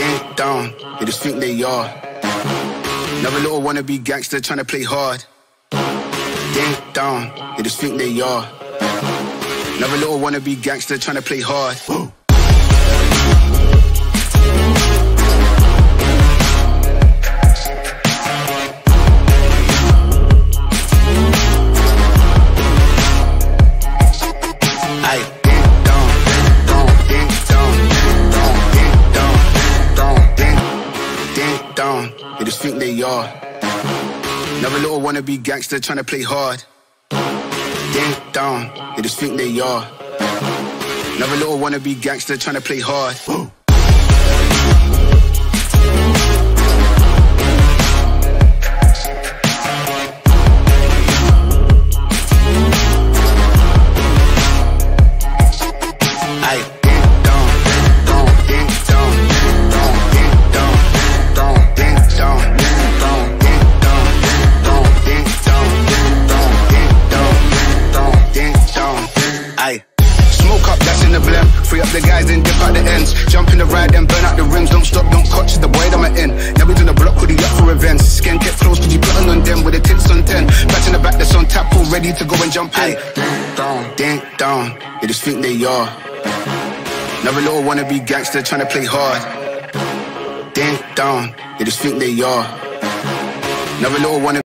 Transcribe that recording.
Ding dong, they just think they are. Another little wannabe gangster trying to play hard. Ding dong, they just think they are. Another little wannabe gangster trying to play hard. Woo. They just think they are. Another little wannabe gangster trying to play hard. Ding dong, they just think they are. Another little wannabe gangster trying to play hard. Woo. Free up the guys and dip out the ends. Jump in the ride and burn out the rims. Don't stop, don't catch the boy that I'm in. Never done a block, hoodie up for events. Skin kept close, cause you plotting on them with the tits on 10. Batch in the back that's on tap, all ready to go and jump in. Ding dong, they just think they are. Another little wannabe gangster trying to play hard. Ding dong, they just think they are. Another little wannabe